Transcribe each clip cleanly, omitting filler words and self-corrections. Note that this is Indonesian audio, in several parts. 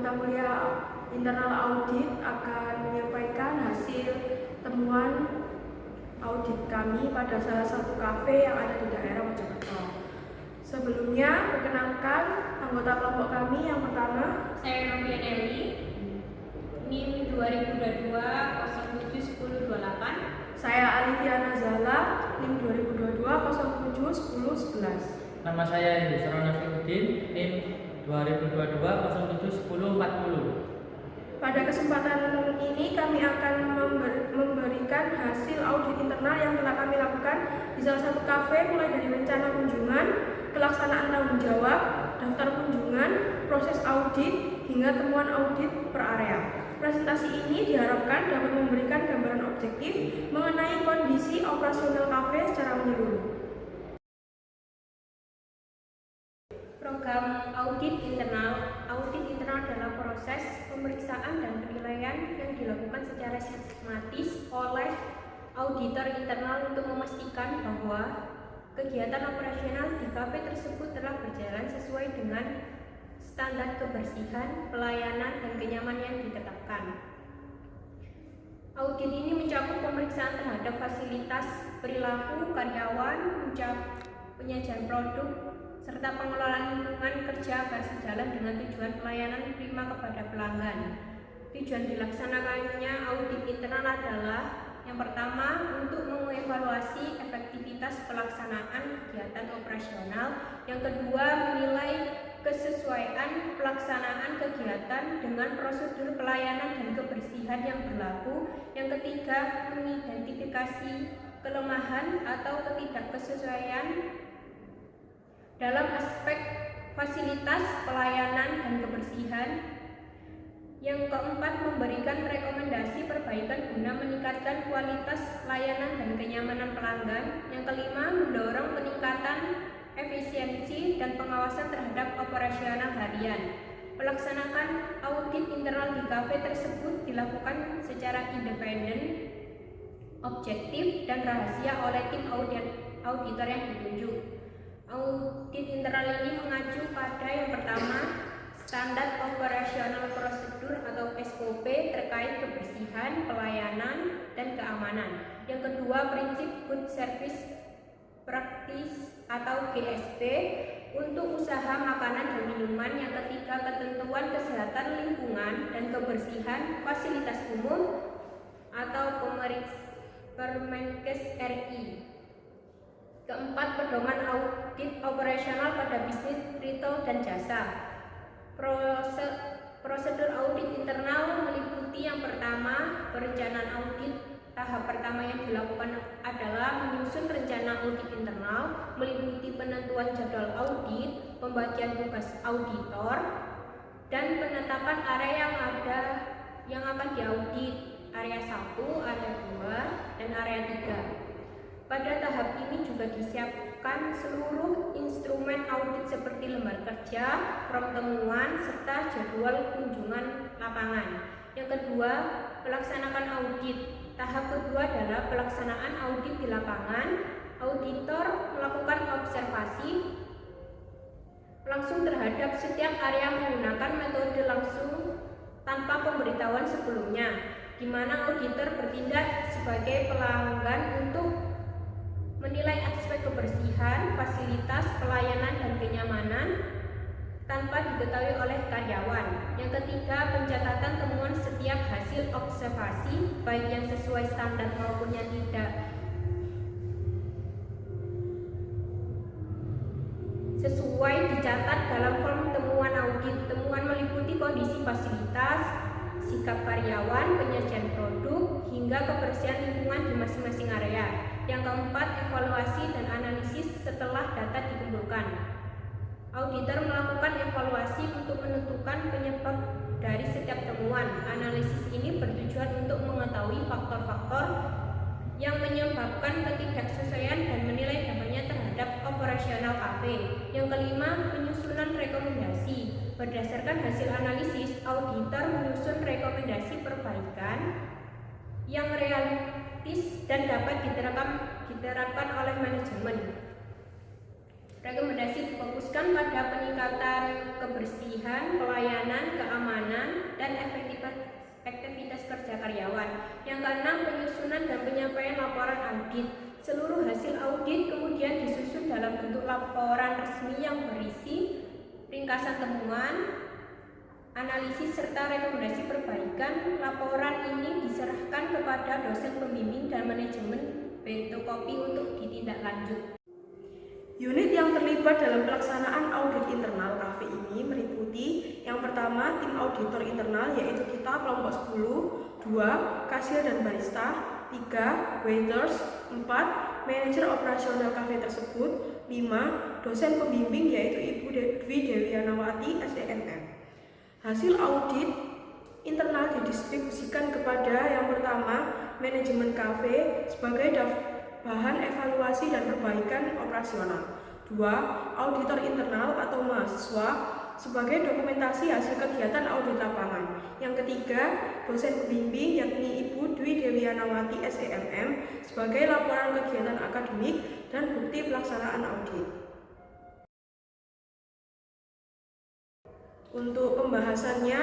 anggota mulia internal audit akan menyampaikan hasil temuan audit kami pada salah satu kafe yang ada di daerah Mojokerto. Sebelumnya, perkenalkan anggota kelompok kami yang pertama. Saya Novian Eli, NIM 2022-07-1028. Saya Alifiana Zala, NIM 2022-07-1011. Nama saya Yusron Nafiuddin, NIM 2022-07-1040. Pada kesempatan ini kami akan memberikan hasil audit internal yang telah kami lakukan di salah satu kafe, mulai dari rencana kunjungan, pelaksanaan tanggung jawab, daftar kunjungan, proses audit, hingga temuan audit per area. Presentasi ini diharapkan dapat memberikan gambaran objektif mengenai kondisi operasional kafe secara menyeluruh. Program audit internal adalah proses pemeriksaan dan penilaian yang dilakukan secara sistematis oleh auditor internal untuk memastikan bahwa kegiatan operasional di kafe tersebut telah berjalan sesuai dengan standar kebersihan, pelayanan, dan kenyamanan yang ditetapkan. Audit ini mencakup pemeriksaan terhadap fasilitas, perilaku karyawan, penyajian produk, serta pengelolaan lingkungan kerja agar sejalan dengan tujuan pelayanan prima kepada pelanggan. Tujuan dilaksanakannya audit internal adalah yang pertama, untuk mengevaluasi efektivitas pelaksanaan kegiatan operasional. Yang kedua, menilai kesesuaian pelaksanaan kegiatan dengan prosedur pelayanan dan kebersihan yang berlaku. Yang ketiga, mengidentifikasi kelemahan atau ketidaksesuaian dalam aspek fasilitas, pelayanan, dan kebersihan. Yang keempat, memberikan rekomendasi perbaikan guna meningkatkan kualitas layanan dan kenyamanan pelanggan. Yang kelima, mendorong peningkatan efisiensi dan pengawasan terhadap operasional harian. Pelaksanaan audit internal di kafe tersebut dilakukan secara independen, objektif, dan rahasia oleh tim auditor yang ditunjuk. Audit internal ini mengacu pada yang pertama, standar operasional prosedur atau SOP terkait kebersihan, pelayanan, dan keamanan. Yang kedua, prinsip good service practice atau GSP untuk usaha makanan dan minuman. Yang ketiga, ketentuan kesehatan lingkungan dan kebersihan fasilitas umum atau Permenkes RI. Keempat, pedoman audit operasional pada bisnis retail dan jasa. Prosedur audit internal meliputi yang pertama, perencanaan audit. Tahap pertama yang dilakukan adalah menyusun rencana audit internal, meliputi penentuan jadwal audit, pembagian tugas auditor, dan penetapan area yang akan diaudit, area 1, area 2, dan area 3. Pada tahap ini juga disiapkan seluruh instrumen audit seperti lembar kerja, form temuan, serta jadwal kunjungan lapangan. Yang kedua, melaksanakan audit. Tahap kedua adalah pelaksanaan audit di lapangan. Auditor melakukan observasi langsung terhadap setiap area menggunakan metode langsung tanpa pemberitahuan sebelumnya, di mana auditor bertindak sebagai pelanggan untuk menilai aspek kebersihan, fasilitas, pelayanan, dan kenyamanan tanpa diketahui oleh karyawan. Yang ketiga, pencatatan temuan setiap hasil observasi, baik yang sesuai standar maupun yang tidak sesuai, dicatat dalam form temuan audit. Temuan meliputi kondisi fasilitas, sikap karyawan, penyajian produk, hingga kebersihan lingkungan di masing-masing area. Yang keempat, evaluasi dan analisis setelah data dikumpulkan. Auditor melakukan evaluasi untuk menentukan penyebab dari setiap temuan. Analisis ini bertujuan untuk mengetahui faktor-faktor yang menyebabkan ketidaksesuaian dan menilai dampaknya terhadap operasional kafe. Yang kelima, penyusunan rekomendasi. Berdasarkan hasil analisis, auditor menyusun rekomendasi perbaikan yang realistis dan dapat diterapkan oleh manajemen. Rekomendasi difokuskan pada peningkatan kebersihan, pelayanan, keamanan, dan efektivitas kerja karyawan. Yang keenam, penyusunan dan penyampaian laporan audit. Seluruh hasil audit kemudian disusun dalam bentuk laporan resmi yang berisi ringkasan temuan, analisis serta rekomendasi perbaikan. Laporan ini diserahkan kepada dosen pembimbing dan manajemen fotokopi untuk ditindaklanjut. Unit yang terlibat dalam pelaksanaan audit internal KAFE ini meliputi yang pertama tim auditor internal yaitu kita kelompok 10, 2 kasir dan barista, 3 waiters, 4 manajer operasional KAFE tersebut, 5 dosen pembimbing yaitu Ibu Dwi Dewianawati SEMM. Hasil audit internal didistribusikan kepada yang pertama manajemen KAFE sebagai bahan evaluasi dan perbaikan operasional. 2. Auditor internal atau mahasiswa sebagai dokumentasi hasil kegiatan audit lapangan. Yang ketiga, dosen pembimbing yakni Ibu Dwi Dewianawati SEMM sebagai laporan kegiatan akademik dan bukti pelaksanaan audit. Untuk pembahasannya,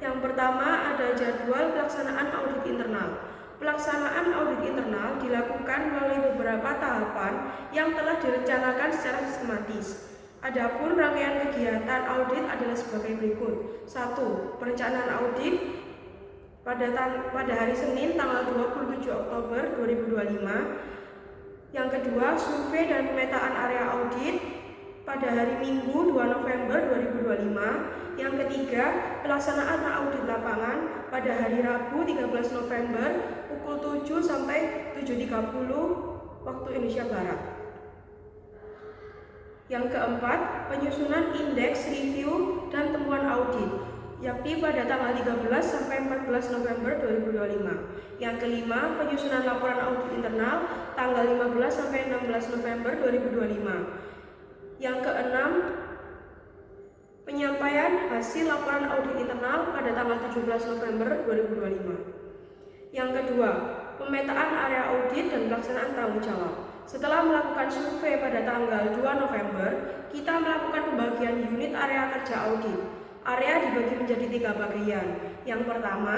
yang pertama ada jadwal pelaksanaan audit internal. Pelaksanaan audit internal dilakukan melalui beberapa tahapan yang telah direncanakan secara sistematis. Adapun rangkaian kegiatan audit adalah sebagai berikut. 1. Perencanaan audit pada hari Senin tanggal 27 Oktober 2025. Yang kedua, survei dan pemetaan area audit pada hari Minggu 2 November 2025. Yang ketiga, pelaksanaan audit lapangan pada hari Rabu 13 November pukul 7 sampai 7.30 waktu Indonesia Barat. Yang keempat, penyusunan indeks review dan temuan audit yakni pada tanggal 13 sampai 14 November 2025. Yang kelima, penyusunan laporan audit internal tanggal 15 sampai 16 November 2025. Yang keenam, penyampaian hasil laporan audit internal pada tanggal 17 November 2025. Yang kedua, pemetaan area audit dan pelaksanaan tanggung jawab. Setelah melakukan survei pada tanggal 2 November, kita melakukan pembagian unit area kerja audit. Area dibagi menjadi 3 bagian. Yang pertama,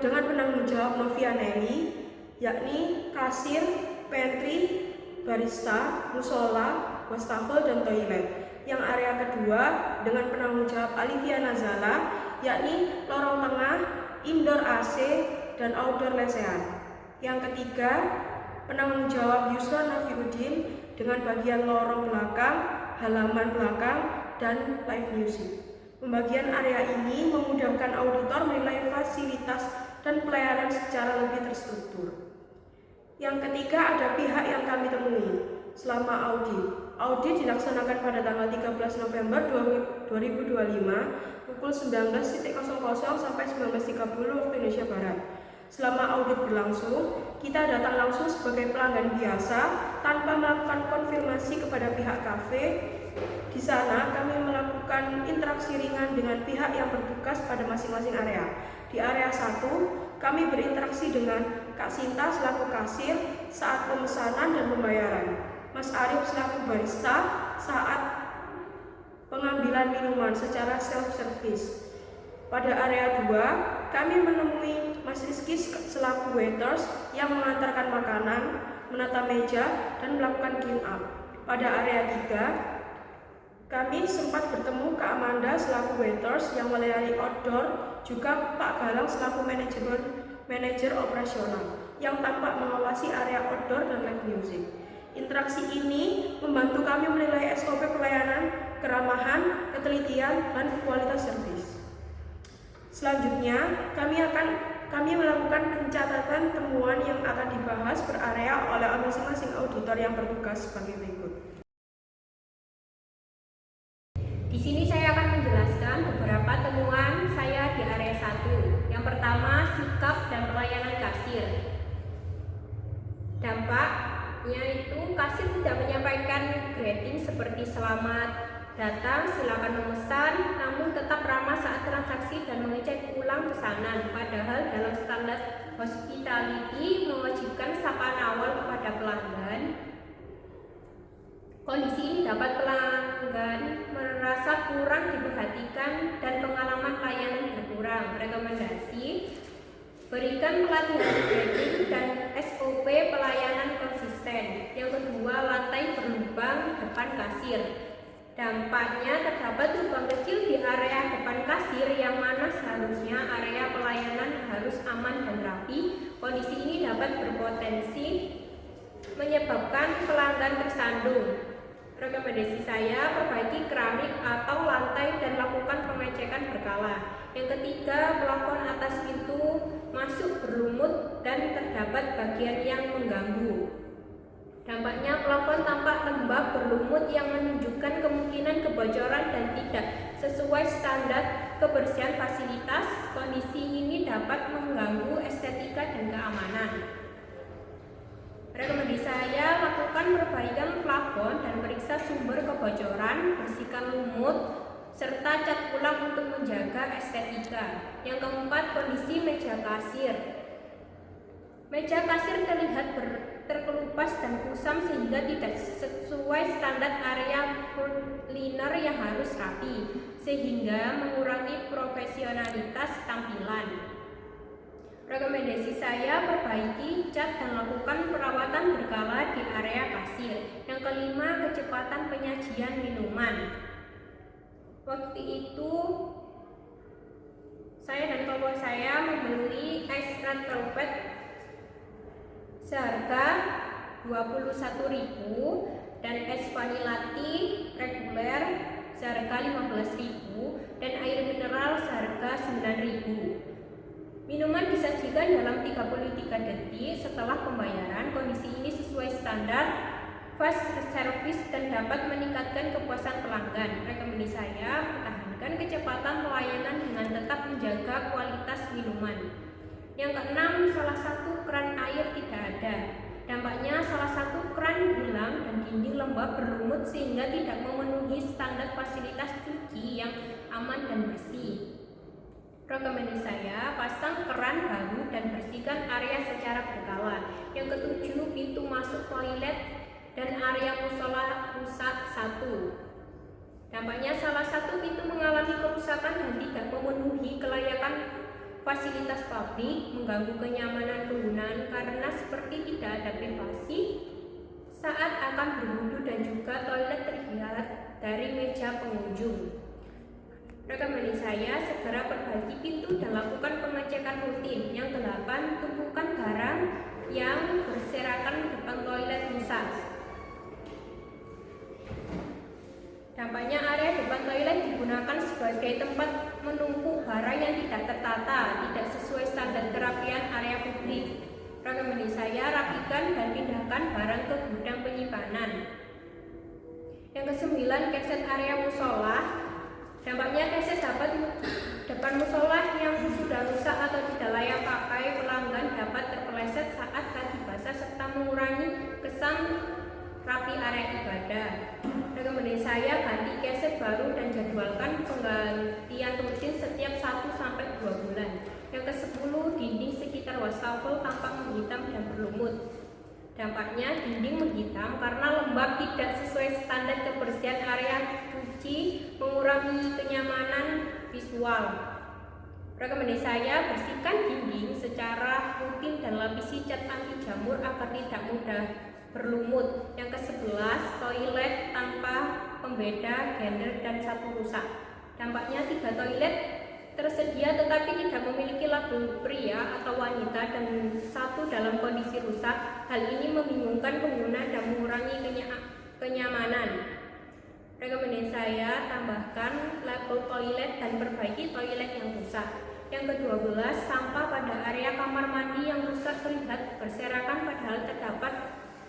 dengan penanggung jawab Novianelli, yakni kasir, pantry, barista, musola, wastafel, dan toilet. Yang area kedua dengan penanggung jawab Alivia Nazala, yakni lorong tengah, indoor AC, dan outdoor lesehan. Yang ketiga, penanggung jawab Yusron Nafiuddin dengan bagian lorong belakang, halaman belakang, dan live music. Pembagian area ini memudahkan auditor menilai fasilitas dan pelayanan secara lebih terstruktur. Yang ketiga, ada pihak yang kami temui selama audit. Audit dilaksanakan pada tanggal 13 November 2025 pukul 19.00 sampai 19.30 waktu Indonesia Barat. Selama audit berlangsung, kita datang langsung sebagai pelanggan biasa tanpa melakukan konfirmasi kepada pihak kafe. Di sana kami melakukan interaksi ringan dengan pihak yang bertugas pada masing-masing area. Di area 1, kami berinteraksi dengan Kak Sinta selaku kasir saat pemesanan dan pembayaran, Mas Arif selaku barista saat pengambilan minuman secara self-service. Pada area 2, kami menemui Mas Rizky selaku waiters yang mengantarkan makanan, menata meja, dan melakukan clean up. Pada area 3, kami sempat bertemu Kak Amanda selaku waiters yang melayani outdoor, juga Pak Galang selaku manajer operasional yang tampak mengawasi area outdoor dan live music. Interaksi ini membantu kami menilai SOP pelayanan, keramahan, ketelitian, dan kualitas servis. Selanjutnya, kami melakukan pencatatan temuan yang akan dibahas per area oleh masing-masing auditor yang bertugas sebagai berikut. Di sini saya akan menjelaskan beberapa temuan saya di area 1. Yang pertama, sikap dan pelayanan kasir. Dampaknya itu kasir tidak menyampaikan greeting seperti selamat datang, silakan memesan, namun tetap ramah saat transaksi dan mengecek ulang pesanan. Padahal dalam standar hospitality mewajibkan sapaan awal kepada pelanggan. Kondisi ini dapat pelanggan merasa kurang diperhatikan dan pengalaman layanan berkurang. Rekomendasi: berikan pelatihan grading dan SOP pelayanan konsisten. Yang kedua, lantai berlubang depan kasir. Dampaknya terdapat lubang kecil di area depan kasir yang mana seharusnya area pelayanan harus aman dan rapi. Kondisi ini dapat berpotensi menyebabkan pelanggan tersandung. Rekomendasi saya, perbaiki keramik atau lantai dan lakukan pengecekan berkala. Yang ketiga, plafon atas pintu masuk berlumut dan terdapat bagian yang mengganggu. Dampaknya plafon tampak lembab berlumut yang menunjukkan kemungkinan kebocoran dan tidak sesuai standar kebersihan fasilitas. Kondisi ini dapat mengganggu estetika dan keamanan. Rekomendasi saya, lakukan perbaikan plafon dan periksa sumber kebocoran, bersihkan lumut, serta cat ulang untuk menjaga estetika. Yang keempat, kondisi meja kasir. Meja kasir terlihat terkelupas dan kusam sehingga tidak sesuai standar area liner yang harus rapi, sehingga mengurangi profesionalitas tampilan. Rekomendasi saya, perbaiki cat dan lakukan perawatan berkala di area kasir. Yang kelima, kecepatan penyajian minuman. Waktu itu saya dan keluarga saya membeli es red velvet seharga 21.000 dan es vanilla tea reguler seharga 15.000 dan air mineral seharga 9.000. Minuman disajikan dalam 33 detik setelah pembayaran. Kondisi ini sesuai standar fast service dan dapat meningkatkan kepuasan pelanggan. Rekomendasi saya, pertahankan kecepatan pelayanan dengan tetap menjaga kualitas minuman. Yang keenam, salah satu keran air tidak ada. Dampaknya salah satu keran hilang dan dinding lembab berlumut sehingga tidak memenuhi standar fasilitas cuci yang aman dan bersih. Rekomendasi saya, pasang keran baru dan bersihkan area secara berkala. Yang ketujuh, pintu masuk toilet dan area musola rusak 1. Dampaknya salah satu pintu mengalami kerusakan dan tidak memenuhi kelayakan fasilitas publik, mengganggu kenyamanan penggunaan karena seperti tidak ada privasi saat akan berwudu dan juga toilet terlihat dari meja pengunjung. Rekomendasi saya, segera perbaiki pintu dan lakukan pengecekan rutin. Yang 8, tumpukan barang yang berserakan depan toilet rusak. Dampaknya area depan toilet digunakan sebagai tempat menumpuk barang yang tidak tertata, tidak sesuai standar kerapian area publik. Rekomendasi saya, rapikan dan pindahkan barang ke gudang penyimpanan. Yang ke-9, keset area musola. Dampaknya keset depan musola yang sudah rusak atau tidak layak pakai pelanggan dapat terpeleset saat kaki basah serta mengurangi kesan rapi area ibadah. Rekomendasi saya, ganti keset baru dan jadwalkan penggantian rutin setiap 1-2 bulan. Yang ke-10, dinding sekitar wastafel tampak menghitam dan berlumut. Dampaknya dinding menghitam karena lembab, tidak sesuai standar kebersihan area cuci, mengurangi kenyamanan visual. Rekomendasi saya, bersihkan dinding secara rutin dan lapisi cat anti jamur agar tidak mudah berlumut. Yang ke-11, toilet tanpa pembeda gender dan 1 rusak. Dampaknya 3 toilet tersedia tetapi tidak memiliki label pria atau wanita dan 1 dalam kondisi rusak. Hal ini membingungkan pengguna dan mengurangi kenyamanan. Rekomendasi saya, tambahkan label toilet dan perbaiki toilet yang rusak. Yang ke-12, sampah pada area kamar mandi yang rusak terlihat berserakan padahal terdapat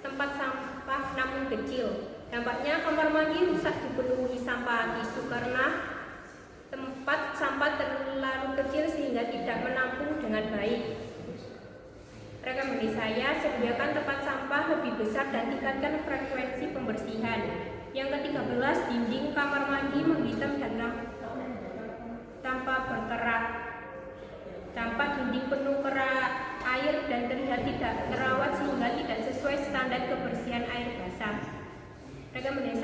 tempat sampah namun kecil. Dampaknya kamar mandi rusak dipenuhi sampah tisu karena tempat sampah terlalu kecil sehingga tidak menampung dengan baik. Rekomendasi saya, sediakan tempat sampah lebih besar dan tingkatkan frekuensi pembersihan. Yang ke-13, dinding kamar mandi menghitam dan tanpa berkerak. Dampak dinding penuh kerak air dan terlihat tidak terawat sehingga tidak sesuai standar kebersihan air basah. Rekomendasi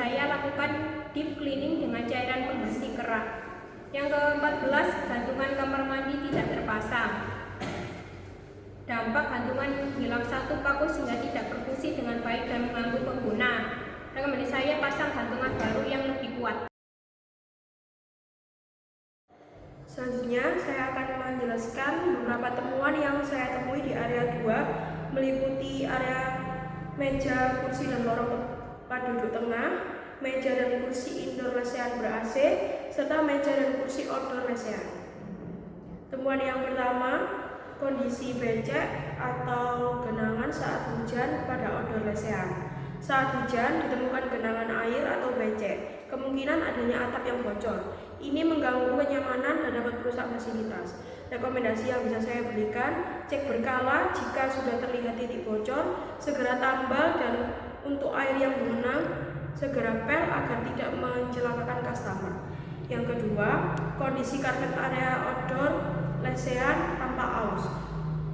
Yang ke-14, gantungan kamar mandi tidak terpasang. Dampak gantungan hilang satu paku sehingga tidak berfungsi dengan baik dan mengganggu pengguna. Rekomendasi saya pasang gantungan baru yang lebih kuat. Selanjutnya, saya akan menjelaskan beberapa temuan yang saya temui di area 2, meliputi area meja, kursi, dan lorong tempat duduk tengah, meja dan kursi indoor lesehan ber-AC, serta meja dan kursi outdoor lesehan. Temuan yang pertama, kondisi becek atau genangan saat hujan pada outdoor lesehan. Saat hujan ditemukan genangan air atau becek, kemungkinan adanya atap yang bocor. Ini mengganggu kenyamanan dan dapat merusak fasilitas. Rekomendasi yang bisa saya berikan, cek berkala jika sudah terlihat titik bocor, segera tambal, dan untuk air yang mengenang, segera pel agar tidak mencelakakan customer. Yang kedua, kondisi karpet area outdoor lesehan tanpa aus.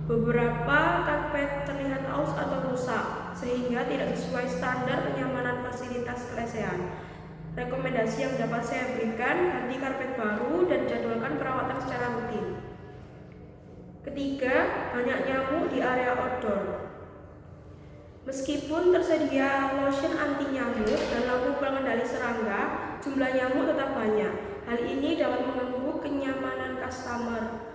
Beberapa karpet terlihat aus atau rusak, sehingga tidak sesuai standar kenyamanan fasilitas lesehan. Rekomendasi yang dapat saya berikan, ganti karpet baru dan jadwalkan perawatan secara rutin. Ketiga, banyak nyamuk di area outdoor. Meskipun tersedia lotion anti nyamuk dan lampu pengendali serangga, jumlah nyamuk tetap banyak. Hal ini dapat mengganggu kenyamanan customer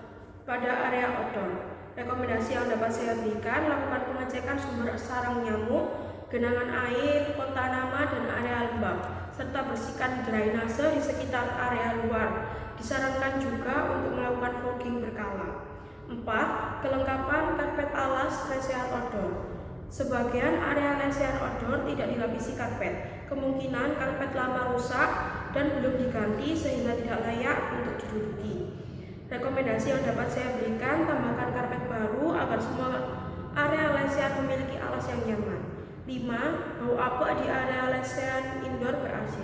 pada area outdoor. Rekomendasi yang dapat saya berikan, lakukan pengecekan sumber sarang nyamuk, genangan air, pot tanaman, dan area lembab, serta bersihkan drainase di sekitar area luar. Disarankan juga untuk melakukan fogging berkala. 4. Kelengkapan karpet alas lesehan outdoor. Sebagian area lesehan outdoor tidak dilapisi karpet. Kemungkinan karpet lama rusak dan belum diganti sehingga tidak layak untuk diduduki. Rekomendasi yang dapat saya berikan, tambahkan karpet baru agar semua area lesehan memiliki alas yang nyaman. 5. Bau apek di area lesehan indoor ber-AC.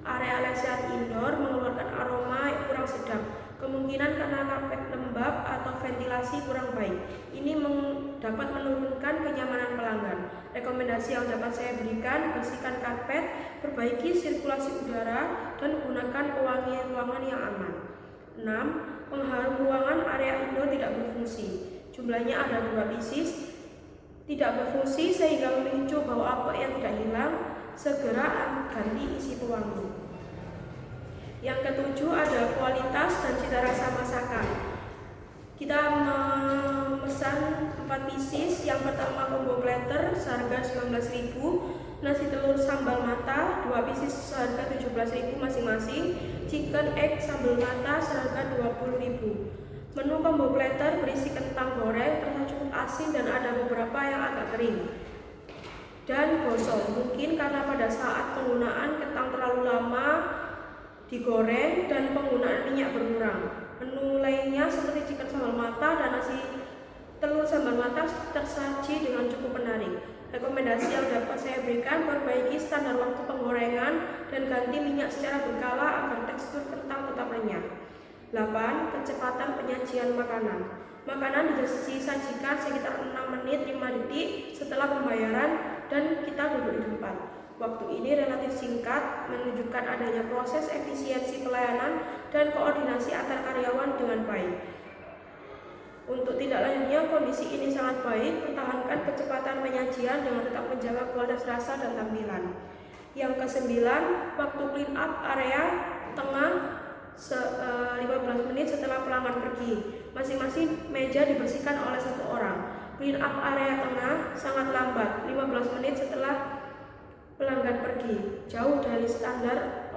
Area lesehan indoor mengeluarkan aroma yang kurang sedap, kemungkinan karena karpet lembab atau ventilasi kurang baik. Ini dapat menurunkan kenyamanan pelanggan. Rekomendasi yang dapat saya berikan, bersihkan karpet, perbaiki sirkulasi udara, dan gunakan pewangi ruangan yang aman. 6. Pengharum ruangan area indoor tidak berfungsi. Jumlahnya ada 2 pieces. Tidak berfungsi sehingga memicu bau apek yang tidak hilang. Segera ganti isi pewangi. Yang ketujuh, ada kualitas dan cita rasa masakan. Kita memesan 4 pieces. Yang pertama combo platter seharga 19.000, nasi telur sambal mata 2 pieces seharga 17.000 masing-masing, chicken egg sambal mata seharga 20.000. Menu combo platter berisi kentang goreng, terasa cukup asin dan ada beberapa yang agak kering dan gosong. Mungkin karena pada saat penggunaan kentang terlalu lama digoreng dan penggunaan minyak berkurang. Menu lainnya seperti chicken sambal mata dan nasi telur sambal mata tersaji dengan cukup menarik. Rekomendasi yang dapat saya berikan, perbaiki standar waktu penggorengan dan ganti minyak secara berkala agar tekstur kentang tetap renyah. 8. Kecepatan penyajian makanan. Makanan disajikan sekitar 6 menit 5 detik setelah pembayaran dan kita duduk di tempat. Waktu ini relatif singkat, menunjukkan adanya proses efisiensi pelayanan dan koordinasi antar karyawan dengan baik. Untuk tindak lanjutnya, kondisi ini sangat baik. Pertahankan kecepatan penyajian dengan tetap menjaga kualitas rasa dan tampilan. Yang ke-9, waktu clean up area tengah 15 menit setelah pelanggan pergi. Masing-masing meja dibersihkan oleh 1 orang. Clean up area tengah sangat lambat, 15 menit setelah pelanggan pergi, jauh dari standar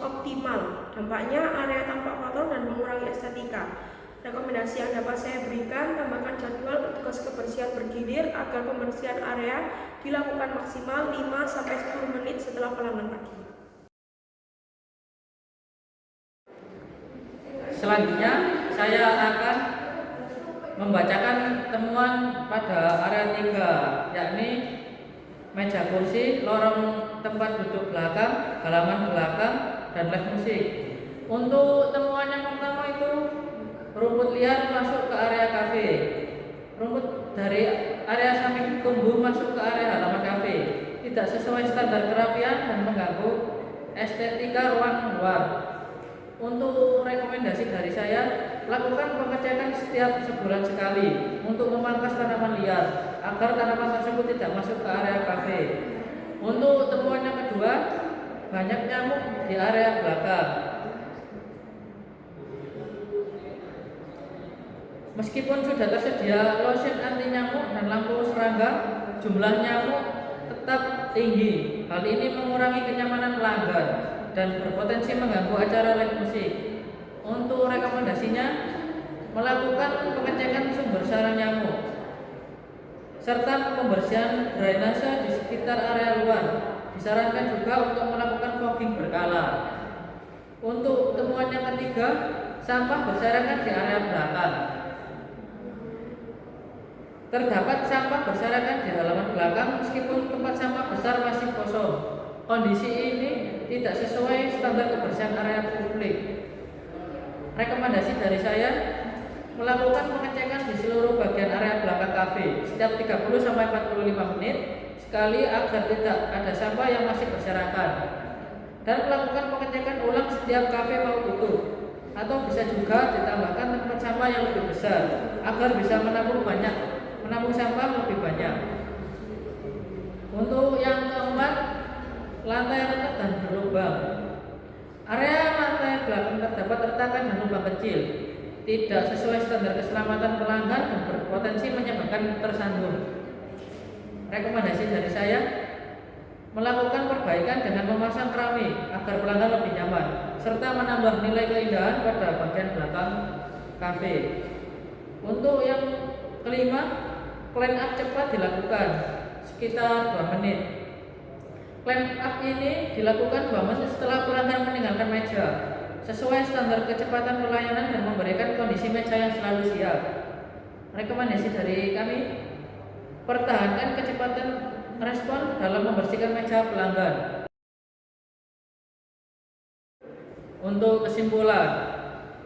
optimal. Dampaknya area tampak kotor dan mengurangi estetika. Rekomendasi yang dapat saya berikan, tambahkan jadwal petugas kebersihan bergilir agar pembersihan area dilakukan maksimal 5-10 menit setelah pelanggan pergi. Selanjutnya, saya akan membacakan temuan pada area 3, yakni meja kursi, lorong tempat duduk belakang, halaman belakang, dan live musik. Untuk temuan yang pertama itu rumput liar masuk ke area kafe. Rumput dari area samping tumbuh masuk ke area halaman kafe. Tidak sesuai standar kerapian dan mengganggu estetika ruang luar. Untuk rekomendasi lakukan pengecekan setiap sebulan sekali untuk memangkas tanaman liar agar tanaman tersebut tidak masuk ke area kafe. Untuk temuan yang kedua, banyak nyamuk di area belakang. Meskipun sudah tersedia lotion anti nyamuk dan lampu serangga, jumlah nyamuk tetap tinggi. Hal ini mengurangi kenyamanan pelanggan dan berpotensi mengganggu acara live musik. Untuk rekomendasinya, melakukan pengecekan sumber sarang nyamuk serta pembersihan drainase di sekitar area luar. Disarankan juga untuk melakukan fogging berkala. Untuk temuan yang ketiga, sampah berserakan di area belakang. Terdapat sampah berserakan di halaman belakang meskipun tempat sampah besar masih kosong. Kondisi ini tidak sesuai standar kebersihan area publik. Rekomendasi dari saya, melakukan pengecekan di seluruh bagian area belakang kafe setiap 30-45 menit sekali agar tidak ada sampah yang masih berserakan, dan melakukan pengecekan ulang setiap kafe mau tutup, atau bisa juga ditambahkan tempat sampah yang lebih besar agar bisa menampung sampah lebih banyak. Untuk yang keempat, lantai retak dan berlubang. Area lantai belakang terdapat retakan dan lubang kecil, tidak sesuai standar keselamatan pelanggan dan berpotensi menyebabkan tersandung. Rekomendasi dari saya, melakukan perbaikan dengan memasang keramik agar pelanggan lebih nyaman, serta menambah nilai keindahan pada bagian belakang kafe. Untuk yang kelima, clean up cepat dilakukan sekitar 2 menit. Clean up ini dilakukan 2 menit setelah pelanggan meninggalkan meja, sesuai standar kecepatan pelayanan dan memberikan kondisi meja yang selalu siap. Rekomendasi dari kami, pertahankan kecepatan respon dalam membersihkan meja pelanggan. Untuk kesimpulan,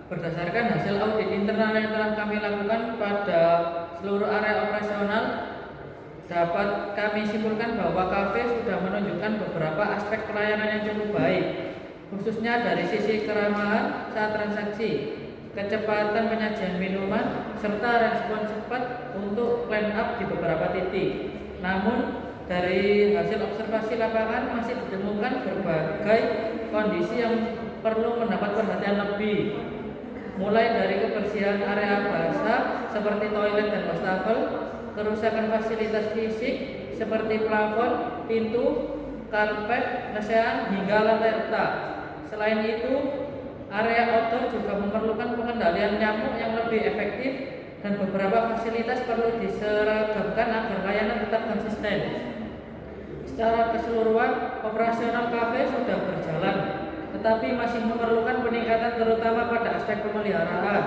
berdasarkan hasil audit internal yang telah kami lakukan pada seluruh area operasional, dapat kami simpulkan bahwa kafe sudah menunjukkan beberapa aspek pelayanan yang cukup baik, khususnya dari sisi keramahan saat transaksi, kecepatan penyajian minuman, serta respon cepat untuk clean up di beberapa titik. Namun, dari hasil observasi lapangan masih ditemukan berbagai kondisi yang perlu mendapat perhatian lebih, mulai dari kebersihan area basah seperti toilet dan wastafel, kerusakan fasilitas fisik seperti plafon, pintu, karpet, lesehan, hingga lantai retak. Selain itu, area outdoor juga memerlukan pengendalian nyamuk yang lebih efektif dan beberapa fasilitas perlu diseragamkan agar layanan tetap konsisten. Secara keseluruhan, operasional kafe sudah berjalan, tetapi masih memerlukan peningkatan terutama pada aspek pemeliharaan,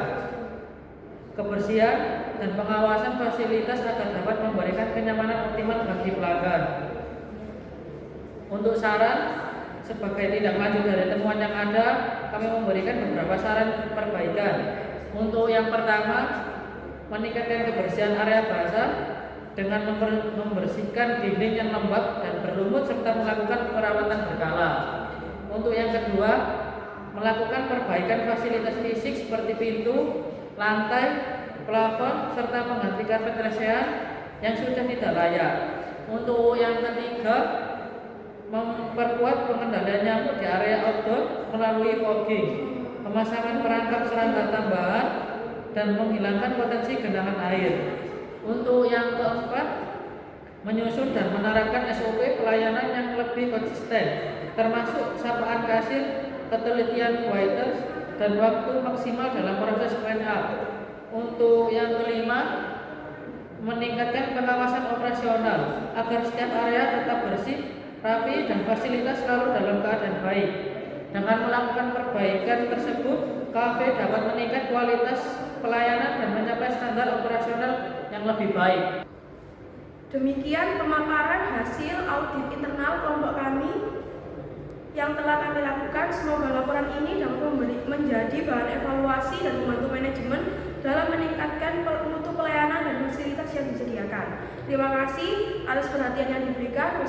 kebersihan, dan pengawasan fasilitas agar dapat memberikan kenyamanan optimal bagi pelanggan. Untuk saran, sebagai tindak lanjut dari temuan yang ada, kami memberikan beberapa saran perbaikan. Untuk yang pertama, meningkatkan kebersihan area basah dengan membersihkan dinding yang lembab dan berlumut serta melakukan perawatan berkala. Untuk yang kedua, melakukan perbaikan fasilitas fisik seperti pintu, lantai, plafon, serta mengganti karpet lesehan yang sudah tidak layak. Untuk yang ketiga, memperkuat pengendalian nyamuk di area outdoor melalui fogging, pemasangan perangkap serangga tambahan, dan menghilangkan potensi genangan air. Untuk yang keempat, menyusun dan menerapkan SOP pelayanan yang lebih konsisten, termasuk sapaan kasir, ketelitian waiters, dan waktu maksimal dalam proses clean up. Untuk yang kelima, meningkatkan pengawasan operasional agar setiap area tetap bersih, rapi, dan fasilitas selalu dalam keadaan baik. Dengan melakukan perbaikan tersebut, kafe dapat meningkat kualitas pelayanan dan mencapai standar operasional yang lebih baik. Demikian pemaparan hasil audit internal kelompok kami yang telah kami lakukan. Semoga laporan ini dapat menjadi bahan evaluasi dan membantu manajemen dalam meningkatkan mutu pelayanan dan fasilitas yang disediakan. Terima kasih atas perhatian yang diberikan.